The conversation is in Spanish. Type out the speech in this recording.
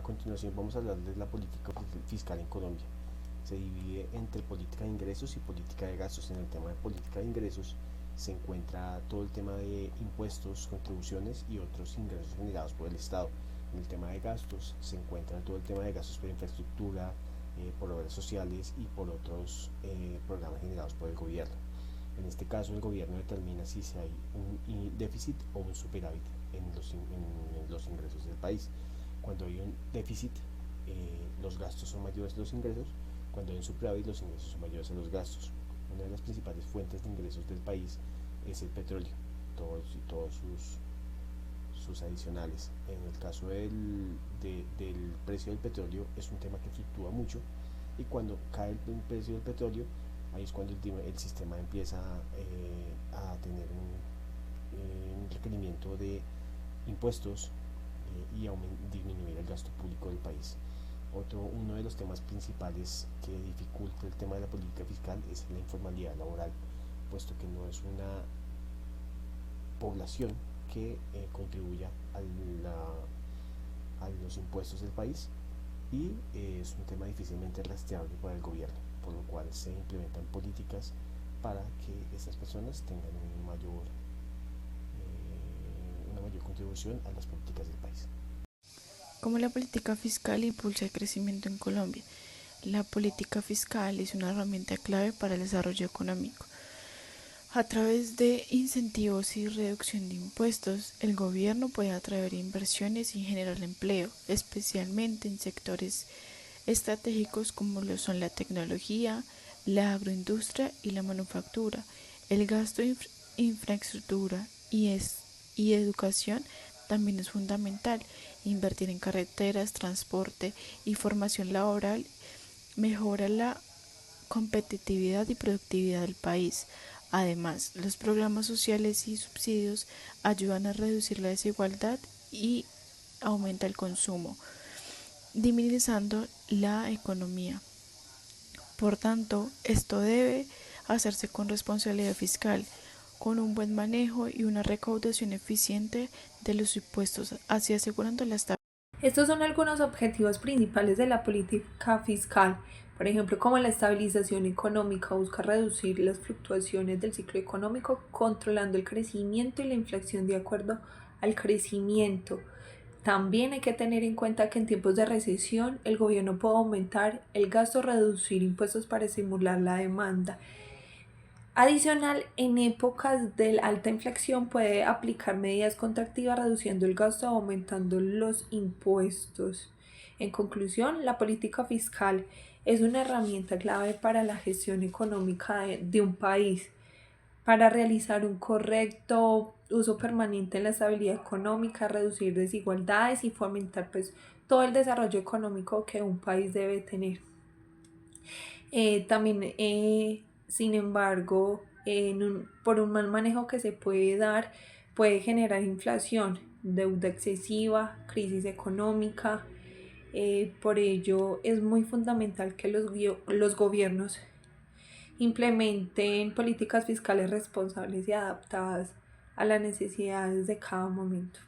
continuación vamos a hablar de la política fiscal en Colombia. Se divide entre política de ingresos y política de gastos. En el tema de política de ingresos se encuentra todo el tema de impuestos, contribuciones y otros ingresos generados por el Estado. En el tema de gastos se encuentra todo el tema de gastos por infraestructura, por obras sociales y por otros programas generados por el gobierno. En este caso, el gobierno determina si hay un déficit o un superávit en los ingresos del país. Cuando hay un déficit, los gastos son mayores a los ingresos. Cuando hay un superávit, los ingresos son mayores a los gastos. Una de las principales fuentes de ingresos del país es el petróleo, todos sus adicionales. En el caso del precio del petróleo, es un tema que fluctúa mucho, y cuando cae el precio del petróleo, ahí es cuando el sistema empieza a tener un requerimiento de impuestos y disminuir el gasto público del país. Uno de los temas principales que dificulta el tema de la política fiscal es la informalidad laboral, puesto que no es una población que contribuya a los impuestos del país, y es un tema difícilmente rastreable para el gobierno, por lo cual se implementan políticas para que estas personas tengan una mayor contribución a las políticas del país. ¿Cómo la política fiscal impulsa el crecimiento en Colombia? La política fiscal es una herramienta clave para el desarrollo económico. A través de incentivos y reducción de impuestos, el gobierno puede atraer inversiones y generar empleo, especialmente en sectores estratégicos como lo son la tecnología, la agroindustria y la manufactura. El gasto en infraestructura y educación también es fundamental. Invertir en carreteras, transporte y formación laboral mejora la competitividad y productividad del país. Además, los programas sociales y subsidios ayudan a reducir la desigualdad y aumenta el consumo, dinamizando la economía. Por tanto, esto debe hacerse con responsabilidad fiscal, con un buen manejo y una recaudación eficiente de los impuestos, así asegurando la estabilidad. Estos son algunos objetivos principales de la política fiscal. Por ejemplo, como la estabilización económica, busca reducir las fluctuaciones del ciclo económico, controlando el crecimiento y la inflación de acuerdo al crecimiento. También hay que tener en cuenta que en tiempos de recesión el gobierno puede aumentar el gasto o reducir impuestos para estimular la demanda. Adicional, en épocas de alta inflación puede aplicar medidas contractivas reduciendo el gasto o aumentando los impuestos. En conclusión, la política fiscal es una herramienta clave para la gestión económica de un país, para realizar un correcto uso permanente en la estabilidad económica, reducir desigualdades y fomentar todo el desarrollo económico que un país debe tener. También, sin embargo, por un mal manejo que se puede dar, puede generar inflación, deuda excesiva, crisis económica. Por ello, es muy fundamental que los gobiernos implementen políticas fiscales responsables y adaptadas a las necesidades de cada momento.